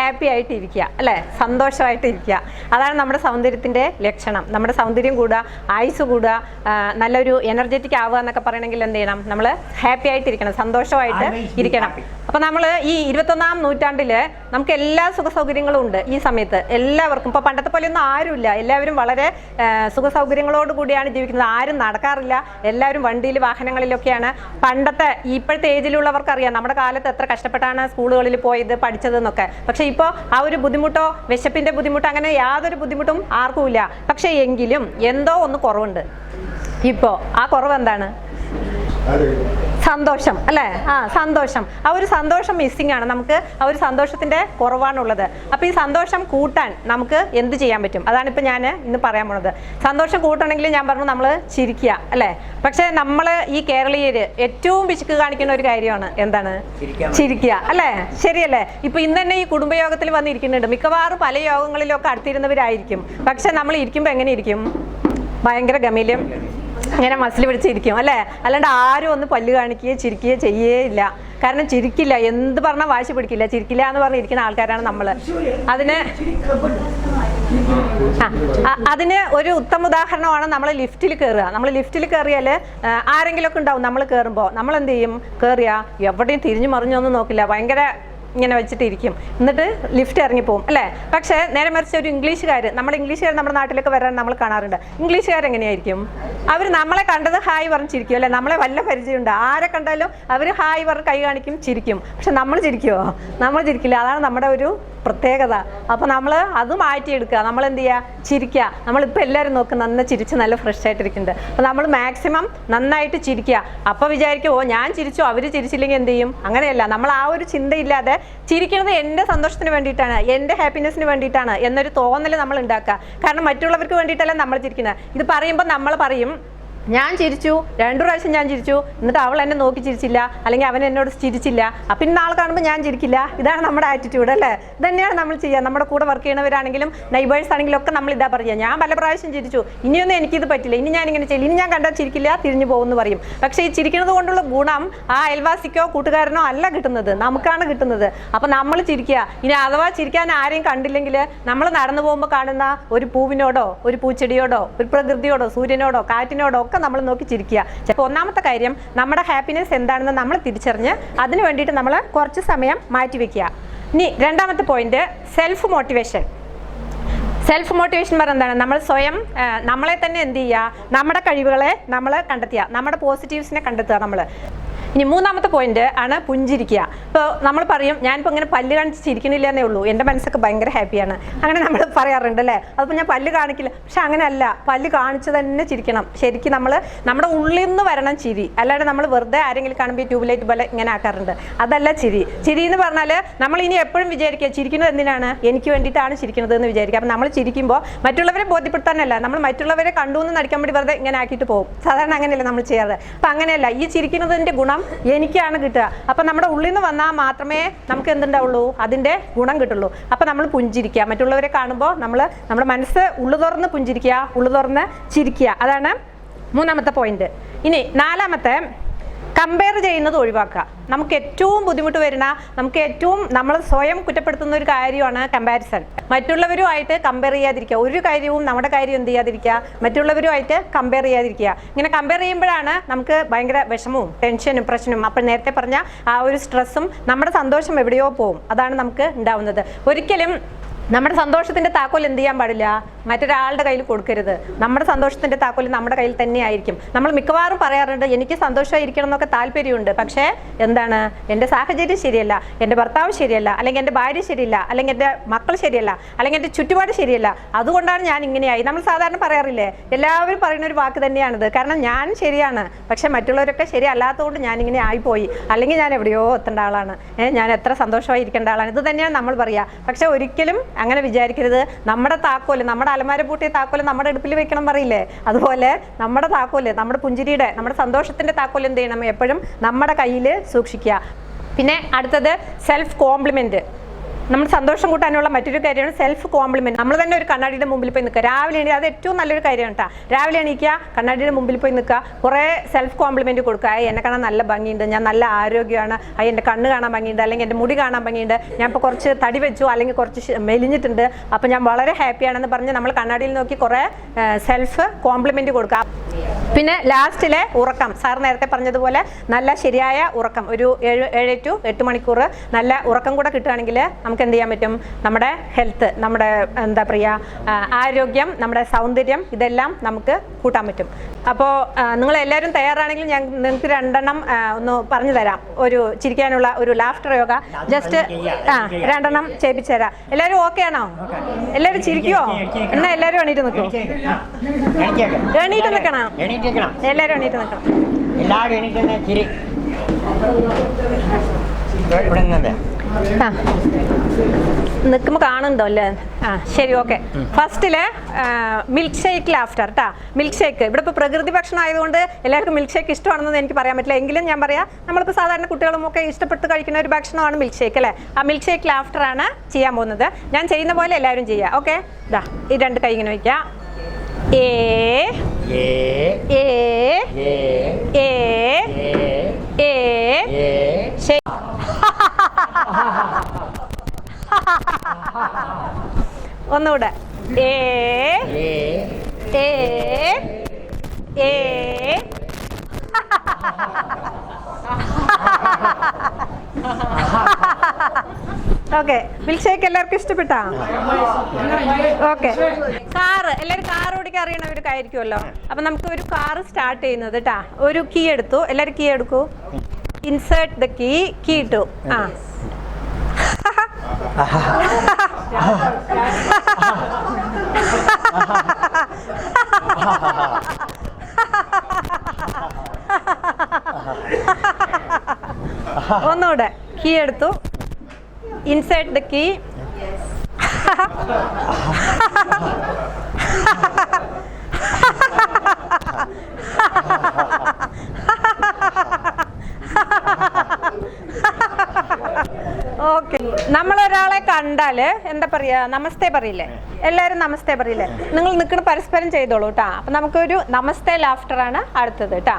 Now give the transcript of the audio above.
Happy ആയിട്ടിരിക്കുക അല്ലേ, സന്തോഷമായിട്ടിരിക്കുക. അതാണ് നമ്മുടെ സൗന്ദര്യത്തിൻ്റെ ലക്ഷണം. നമ്മുടെ സൗന്ദര്യം കൂടുക, ആയുസ് കൂടുക, നല്ലൊരു എനർജറ്റിക് ആവുക എന്നൊക്കെ പറയണമെങ്കിൽ എന്ത് ചെയ്യണം? നമ്മൾ ഹാപ്പി ആയിട്ടിരിക്കണം, സന്തോഷമായിട്ട് ഇരിക്കണം. അപ്പോൾ നമ്മൾ ഈ 21-ാം നൂറ്റാണ്ടിൽ നമുക്ക് എല്ലാ സുഖ സൗകര്യങ്ങളും ഉണ്ട്. ഈ സമയത്ത് എല്ലാവർക്കും ഇപ്പോൾ പണ്ടത്തെ പോലെയൊന്നും ആരുമില്ല. എല്ലാവരും വളരെ സുഖ സൗകര്യങ്ങളോട് കൂടിയാണ് ജീവിക്കുന്നത്. ആരും നടക്കാറില്ല, എല്ലാവരും വണ്ടിയിൽ വാഹനങ്ങളിലൊക്കെയാണ്. പണ്ടത്തെ ഇപ്പോഴത്തെ ഏജിലുള്ളവർക്കറിയാം നമ്മുടെ കാലത്ത് എത്ര കഷ്ടപ്പെട്ടാണ് സ്കൂളുകളിൽ പോയത്, പഠിച്ചതെന്നൊക്കെ. പക്ഷെ ഇപ്പോൾ ആ ഒരു ബുദ്ധിമുട്ടോ വിശപ്പിൻ്റെ ബുദ്ധിമുട്ടോ അങ്ങനെ യാതൊരു ബുദ്ധിമുട്ടും ആർക്കുമില്ല. പക്ഷേ എങ്കിലും എന്തോ ഒന്ന് കുറവുണ്ട്. ഇപ്പോൾ ആ കുറവ് എന്താണ്? സന്തോഷം അല്ലേ? സന്തോഷം. ആ ഒരു സന്തോഷം മിസ്സിംഗ് ആണ് നമുക്ക്. ആ ഒരു സന്തോഷത്തിൻ്റെ കുറവാണുള്ളത്. അപ്പോൾ ഈ സന്തോഷം കൂട്ടാൻ നമുക്ക് എന്ത് ചെയ്യാൻ പറ്റും? അതാണ് ഇപ്പോൾ ഞാൻ ഇന്ന് പറയാൻ പോണത്. സന്തോഷം കൂട്ടണമെങ്കിൽ ഞാൻ പറഞ്ഞു നമ്മൾ ചിരിക്കുക അല്ലേ. പക്ഷേ നമ്മൾ ഈ കേരളീയർ ഏറ്റവും പിശുക്ക് കാണിക്കുന്ന ഒരു കാര്യമാണ് എന്താണ്? ചിരിക്കുക അല്ലേ? ശരിയല്ലേ? ഇപ്പോൾ ഇന്ന് തന്നെ ഈ കുടുംബയോഗത്തിൽ വന്നിരിക്കുന്നുണ്ട്. മിക്കവാറും പല യോഗങ്ങളിലൊക്കെ അടുത്തിരുന്നവരായിരിക്കും. പക്ഷെ നമ്മൾ ഇരിക്കുമ്പോൾ എങ്ങനെ ഇരിക്കും? ഭയങ്കര ഗമയിലും ഇങ്ങനെ മസിൽ പിടിച്ചിരിക്കും അല്ലേ. അല്ലാണ്ട് ആരും ഒന്ന് പല്ല് കാണിക്കുകയോ ചിരിക്കുകയോ ചെയ്യേ ഇല്ല. കാരണം ചിരിക്കില്ല, എന്ത് പറഞ്ഞാൽ വാശി പിടിക്കില്ല. ചിരിക്കില്ല എന്ന് പറഞ്ഞിരിക്കുന്ന ആൾക്കാരാണ് നമ്മൾ. അതിന് ഒരു ഉത്തമ ഉദാഹരണമാണ് നമ്മൾ ലിഫ്റ്റിൽ കയറുക. നമ്മൾ ലിഫ്റ്റിൽ കയറിയാൽ ആരെങ്കിലും ഒക്കെ ഉണ്ടാവും. നമ്മൾ കയറുമ്പോൾ നമ്മൾ എന്ത് ചെയ്യും? കയറിയ എവിടെയും തിരിഞ്ഞു മറിഞ്ഞൊന്നും നോക്കില്ല, ഭയങ്കര ഇങ്ങനെ വെച്ചിട്ടിരിക്കും. എന്നിട്ട് ലിഫ്റ്റ് ഇറങ്ങിപ്പോവും അല്ലേ. പക്ഷേ നേരെ മറിച്ച് ഒരു ഇംഗ്ലീഷുകാർ, നമ്മുടെ നാട്ടിലൊക്കെ വരാൻ നമ്മൾ കാണാറുണ്ട്. ഇംഗ്ലീഷുകാർ എങ്ങനെയായിരിക്കും? അവർ നമ്മളെ കണ്ടത് ഹായ് പറഞ്ഞ് ചിരിക്കും അല്ലേ. നമ്മളെ വല്ല പരിചയമുണ്ട്. ആരെ കണ്ടാലും അവർ ഹായ് പറഞ്ഞ് കൈ കാണിക്കും, ചിരിക്കും. പക്ഷെ നമ്മൾ ചിരിക്കുമോ? നമ്മൾ ചിരിക്കില്ല. അതാണ് നമ്മുടെ ഒരു പ്രത്യേകത. അപ്പോൾ നമ്മൾ അത് മാറ്റിയെടുക്കുക. നമ്മൾ എന്ത് ചെയ്യുക? ചിരിക്കുക. നമ്മളിപ്പോൾ എല്ലാവരും നോക്കും നന്ന ചിരിച്ച് നല്ല ഫ്രഷ് ആയിട്ടിരിക്കുന്നുണ്ട്. അപ്പോൾ നമ്മൾ മാക്സിമം നന്നായിട്ട് ചിരിക്കുക. അപ്പോൾ വിചാരിക്കും ഓ ഞാൻ ചിരിച്ചു, അവർ ചിരിച്ചില്ലെങ്കിൽ എന്ത് ചെയ്യും? അങ്ങനെയല്ല. നമ്മൾ ആ ഒരു ചിന്തയില്ലാതെ ചിരിക്കുന്നത് എൻ്റെ സന്തോഷത്തിന് വേണ്ടിയിട്ടാണ്, എൻ്റെ ഹാപ്പിനെസ്സിന് വേണ്ടിയിട്ടാണ് എന്നൊരു തോന്നൽ നമ്മൾ ഉണ്ടാക്കുക. കാരണം മറ്റുള്ളവർക്ക് വേണ്ടിയിട്ടല്ല നമ്മൾ ചിരിക്കുന്നത്. ഇത് പറയുമ്പോൾ നമ്മൾ പറയും ഞാൻ ചിരിച്ചു, 2 പ്രാവശ്യം ഞാൻ ചിരിച്ചു, എന്നിട്ട് അവൾ എന്നെ നോക്കി ചിരിച്ചില്ല, അല്ലെങ്കിൽ അവൻ എന്നോട് ചിരിച്ചില്ല, അപ്പം ഇന്ന് ആൾ കാണുമ്പോൾ ഞാൻ ചിരിക്കില്ല. ഇതാണ് നമ്മുടെ ആറ്റിറ്റ്യൂഡ് അല്ലേ. ഇതന്നെയാണ് നമ്മൾ ചെയ്യുക. നമ്മുടെ കൂടെ വർക്ക് ചെയ്യുന്നവരാണെങ്കിലും നൈബേഴ്സ് ആണെങ്കിലും ഒക്കെ നമ്മൾ ഇതാ പറയുക, ഞാൻ പല പ്രാവശ്യം ചിരിച്ചു, ഇനിയൊന്നും എനിക്കിത് പറ്റില്ല, ഇനി ഞാനിങ്ങനെ ചെയ്യില്ല, ഇനി ഞാൻ കണ്ടാൽ ചിരിക്കില്ല, തിരിഞ്ഞു പോകുമെന്ന് പറയും. പക്ഷേ ഈ ചിരിക്കുന്നത് കൊണ്ടുള്ള ഗുണം ആ അയൽവാസിക്കോ കൂട്ടുകാരനോ അല്ല കിട്ടുന്നത്, നമുക്കാണ് കിട്ടുന്നത്. അപ്പം നമ്മൾ ചിരിക്കുക. ഇനി അഥവാ ചിരിക്കാൻ ആരെയും കണ്ടില്ലെങ്കിൽ നമ്മൾ നടന്നു പോകുമ്പോൾ കാണുന്ന ഒരു പൂവിനോടോ ഒരു പൂച്ചെടിയോടോ ഒരു പ്രകൃതിയോടോ സൂര്യനോടോ കാറ്റിനോടോ ഒക്കെ നമ്മൾ നോക്കി ചിരിക്കുക. ചിലപ്പോൾ ഒന്നാമത്തെ കാര്യം നമ്മുടെ ഹാപ്പിനെസ് എന്താണെന്ന് നമ്മൾ തിരിച്ചറിഞ്ഞ് അതിന് വേണ്ടിയിട്ട് നമ്മൾ കുറച്ച് സമയം മാറ്റിവെക്കുക. ഇനി രണ്ടാമത്തെ point self motivation. Self motivation പറഞ്ഞാൽ എന്താണ്? നമ്മൾ സ്വയം നമ്മളെ തന്നെ എന്ത് ചെയ്യുക? നമ്മുടെ കഴിവുകളെ നമ്മൾ കണ്ടെത്തുക, നമ്മുടെ പോസിറ്റീവ്സിനെ കണ്ടെത്തുക നമ്മൾ. ഇനി മൂന്നാമത്തെ പോയിന്റ് ആണ് പുഞ്ചിരിക്കുക. ഇപ്പോൾ നമ്മൾ പറയും ഞാനിപ്പോൾ ഇങ്ങനെ പല്ല് കാണിച്ച് ചിരിക്കണില്ല എന്നേ ഉള്ളൂ, എൻ്റെ മനസ്സൊക്കെ ഭയങ്കര ഹാപ്പിയാണ്, അങ്ങനെ നമ്മൾ പറയാറുണ്ട് അല്ലേ. അതിപ്പോൾ ഞാൻ പല്ല് കാണിക്കില്ല. പക്ഷെ അങ്ങനെയല്ല, പല്ല് കാണിച്ച് തന്നെ ചിരിക്കണം. ശരിക്കും നമ്മൾ നമ്മുടെ ഉള്ളിൽ നിന്ന് വരണം ചിരി. അല്ലാണ്ട് നമ്മൾ വെറുതെ ആരെങ്കിലും കാണുമ്പോൾ ട്യൂബ്ലൈറ്റ് പോലെ ഇങ്ങനെ ആക്കാറുണ്ട്. അതല്ല ചിരി. ചിരി എന്ന് പറഞ്ഞാൽ നമ്മൾ ഇനി എപ്പോഴും വിചാരിക്കുക ചിരിക്കുന്നത് എന്തിനാണ്? എനിക്ക് വേണ്ടിയിട്ടാണ് ചിരിക്കുന്നത് എന്ന് വിചാരിക്കുക. അപ്പം നമ്മൾ ചിരിക്കുമ്പോൾ മറ്റുള്ളവരെ ബോധ്യപ്പെടുത്താനല്ല, നമ്മൾ മറ്റുള്ളവരെ കണ്ടു എന്ന് നടിക്കാൻ വേണ്ടി വെറുതെ ഇങ്ങനെ ആക്കിയിട്ട് പോകും. സാധാരണ അങ്ങനെയല്ല നമ്മൾ ചെയ്യാറ്. അപ്പം അങ്ങനെയല്ല, ഈ ചിരിക്കുന്നതിൻ്റെ ഗുണം എനിക്കാണ് കിട്ടുക. അപ്പം നമ്മുടെ ഉള്ളിൽ നിന്ന് വന്നാൽ മാത്രമേ നമുക്ക് എന്തുണ്ടാവുള്ളൂ? അതിൻ്റെ ഗുണം കിട്ടുള്ളൂ. അപ്പം നമ്മൾ പുഞ്ചിരിക്കുക. മറ്റുള്ളവരെ കാണുമ്പോൾ നമ്മുടെ മനസ്സ് ഉള്ളു തുറന്ന് പുഞ്ചിരിക്കുക, ഉള്ളു തുറന്ന് ചിരിക്കുക. അതാണ് മൂന്നാമത്തെ പോയിന്റ്. ഇനി നാലാമത്തെ, കമ്പയർ ചെയ്യുന്നത് ഒഴിവാക്കുക. നമുക്ക് ഏറ്റവും ബുദ്ധിമുട്ട് വരുന്ന, നമുക്ക് ഏറ്റവും നമ്മൾ സ്വയം കുറ്റപ്പെടുത്തുന്ന ഒരു കാര്യമാണ് കമ്പാരിസൺ. മറ്റുള്ളവരുമായിട്ട് കമ്പയർ ചെയ്യാതിരിക്കുക. ഒരു കാര്യവും നമ്മുടെ കാര്യം എന്ത് ചെയ്യാതിരിക്കുക? മറ്റുള്ളവരുമായിട്ട് കമ്പയർ ചെയ്യാതിരിക്കുക. ഇങ്ങനെ കമ്പയർ ചെയ്യുമ്പോഴാണ് നമുക്ക് ഭയങ്കര വിഷമവും ടെൻഷനും പ്രശ്നവും. അപ്പോൾ നേരത്തെ പറഞ്ഞ ആ ഒരു സ്ട്രെസ്സും നമ്മുടെ സന്തോഷം എവിടെയോ പോവും. അതാണ് നമുക്ക് ഉണ്ടാവുന്നത്. ഒരിക്കലും നമ്മുടെ സന്തോഷത്തിൻ്റെ താക്കോൽ എന്ത് ചെയ്യാൻ പാടില്ല? മറ്റൊരാളുടെ കയ്യിൽ കൊടുക്കരുത്. നമ്മുടെ സന്തോഷത്തിൻ്റെ താക്കോൽ നമ്മുടെ കയ്യിൽ തന്നെ ആയിരിക്കും. നമ്മൾ മിക്കവാറും പറയാറുണ്ട് എനിക്ക് സന്തോഷമായിരിക്കണം എന്നൊക്കെ താല്പര്യമുണ്ട്. പക്ഷേ എന്താണ്? എൻ്റെ സാഹചര്യം ശരിയല്ല, എൻ്റെ ഭർത്താവ് ശരിയല്ല, അല്ലെങ്കിൽ എൻ്റെ ഭാര്യ ശരിയല്ല, അല്ലെങ്കിൽ എൻ്റെ മക്കൾ ശരിയല്ല, അല്ലെങ്കിൽ എൻ്റെ ചുറ്റുപാട് ശരിയല്ല, അതുകൊണ്ടാണ് ഞാൻ ഇങ്ങനെയായി. നമ്മൾ സാധാരണ പറയാറില്ലേ? എല്ലാവരും പറയുന്ന ഒരു വാക്ക് തന്നെയാണിത്. കാരണം ഞാൻ ശരിയാണ്, പക്ഷെ മറ്റുള്ളവരൊക്കെ ശരിയല്ലാത്തതുകൊണ്ട് ഞാനിങ്ങനെ ആയിപ്പോയി, അല്ലെങ്കിൽ ഞാൻ എവിടെയോ എത്തേണ്ട ആളാണ്, ഞാൻ എത്ര സന്തോഷമായി ഇരിക്കേണ്ട ആളാണ്. ഇത് തന്നെയാണ് നമ്മൾ പറയുക. പക്ഷെ ഒരിക്കലും അങ്ങനെ വിചാരിക്കരുത്. നമ്മുടെ താക്കോല്, നമ്മുടെ അലമാര പൂട്ടിയ താക്കോല് നമ്മുടെ അടുപ്പിൽ വെക്കണം പറയില്ലേ? അതുപോലെ നമ്മുടെ താക്കോല്, നമ്മുടെ പുഞ്ചിരിയുടെ, നമ്മുടെ സന്തോഷത്തിൻ്റെ താക്കോല് എന്ത് ചെയ്യണം? എപ്പോഴും നമ്മുടെ കയ്യിൽ സൂക്ഷിക്കുക. പിന്നെ അടുത്തത് സെൽഫ് കോംപ്ലിമെൻറ്റ്. നമ്മൾ സന്തോഷം കൂട്ടാനുള്ള മറ്റൊരു കാര്യമാണ് സെൽഫ് കോംപ്ലിമെന്റ്. നമ്മൾ തന്നെ ഒരു കണ്ണാടിയുടെ മുമ്പിൽ പോയി നിൽക്കുക. രാവിലെ എണീക്കുക, അത് ഏറ്റവും നല്ലൊരു കാര്യമാണ് കേട്ടോ. രാവിലെ എണീക്കുക, കണ്ണാടിയുടെ മുമ്പിൽ പോയി നിൽക്കുക, കുറേ സെൽഫ് കോംപ്ലിമെന്റ് കൊടുക്കുക. എന്നെ കാണാൻ നല്ല ഭംഗിയുണ്ട്, ഞാൻ നല്ല ആരോഗ്യമാണ്, എൻ്റെ കണ്ണ് കാണാൻ ഭംഗിയുണ്ട്, അല്ലെങ്കിൽ എൻ്റെ മുടി കാണാൻ ഭംഗിയുണ്ട്, ഞാൻ ഇപ്പോൾ കുറച്ച് തടി വെച്ചു, അല്ലെങ്കിൽ കുറച്ച് മെലിഞ്ഞിട്ടുണ്ട്, അപ്പോൾ ഞാൻ വളരെ ഹാപ്പിയാണെന്ന് പറഞ്ഞ് നമ്മൾ കണ്ണാടിയിൽ നോക്കി കുറേ സെൽഫ് കോംപ്ലിമെന്റ് കൊടുക്കുക. പിന്നെ ലാസ്റ്റിലെ ഉറക്കം, സാർ നേരത്തെ പറഞ്ഞതുപോലെ നല്ല ശരിയായ ഉറക്കം, ഒരു 7 to 8 മണിക്കൂർ നല്ല ഉറക്കം കൂടെ കിട്ടുകയാണെങ്കിൽ നമുക്ക് എന്ത് ചെയ്യാൻ പറ്റും? നമ്മുടെ ഹെൽത്ത്, നമ്മുടെ എന്താ പറയുക, ആരോഗ്യം, നമ്മുടെ സൗന്ദര്യം, ഇതെല്ലാം നമുക്ക് കൂട്ടാൻ പറ്റും. അപ്പോൾ നിങ്ങളെല്ലാവരും തയ്യാറാണെങ്കിൽ ഞാൻ നിങ്ങൾക്ക് 2 എണ്ണം ഒന്ന് പറഞ്ഞു തരാം. ഒരു ചിരിക്കാനുള്ള ഒരു ലാഫ്റ്റർ യോഗ, ജസ്റ്റ് 2 എണ്ണം ചെയ്യിപ്പിച്ചു തരാം. എല്ലാവരും ഓക്കെ ആണോ? എല്ലാവരും ചിരിക്കുവോ? എന്നാൽ എല്ലാവരും എണീറ്റ് നിൽക്കും. എണീറ്റ് നിൽക്കണം, എല്ലാവരും എണീറ്റ് നിൽക്കണം. നിൽക്കുമ്പോൾ കാണുന്നുണ്ടോ അല്ലേ? ശരി, ഓക്കെ. ഫസ്റ്റില് മിൽക്ക് ഷേക്ക് ലാഫ്റ്റർ കേട്ടോ. മിൽക്ക് ഷേക്ക് ഇവിടെ ഇപ്പോൾ പ്രകൃതി ഭക്ഷണം ആയതുകൊണ്ട് എല്ലാവർക്കും മിൽക്ക് ഷേക്ക് ഇഷ്ടമാണെന്ന് എനിക്ക് പറയാൻ പറ്റില്ല. എങ്കിലും ഞാൻ പറയാം, നമ്മളിപ്പോൾ സാധാരണ കുട്ടികളും ഒക്കെ ഇഷ്ടപ്പെട്ട് കഴിക്കുന്ന ഒരു ഭക്ഷണമാണ് മിൽക്ക് ഷേക്ക് അല്ലേ. ആ മിൽക്ക് ഷേക്ക് ലാഫ്റ്ററാണ് ചെയ്യാൻ പോകുന്നത്. ഞാൻ ചെയ്യുന്ന പോലെ എല്ലാവരും ചെയ്യുക. ഓക്കെ, ഇതാ ഈ 2 കൈ ഇങ്ങനെ വയ്ക്കുക. ഒന്നുകൂടെ. ഓക്കെ, മിൽക്ക് ഷേക്ക് എല്ലാവർക്കും ഇഷ്ടപ്പെട്ടാ? ഓക്കെ, കാറ്, എല്ലാവരും കാർ ഓടിക്കാൻ അറിയണവർക്ക് ആയിരിക്കുമല്ലോ. അപ്പൊ നമുക്ക് ഒരു കാറ് സ്റ്റാർട്ട് ചെയ്യുന്നത് കേട്ടാ. ഒരു കീ എടുത്തു, എല്ലാവരും കീ എടുക്കൂ. ഇൻസേർട്ട് ദ കീ ഇട്ടു. ഒന്നുകൂടെ, കീ എടുത്തു, ഇൻസേർട്ട് ദ കീ. ഓക്കെ, നമ്മളൊരാളെ കണ്ടാല് എന്താ പറയാ, നമസ്തേ പറയില്ലേ? എല്ലാവരും നമസ്തേ പറയില്ലേ? നിങ്ങൾ നിൽക്കുന്ന പരസ്പരം ചെയ്തോളൂ കേട്ടാ. അപ്പൊ നമുക്കൊരു നമസ്തേ ലാഫ്റ്റർ ആണ് അടുത്തത് കേട്ടാ.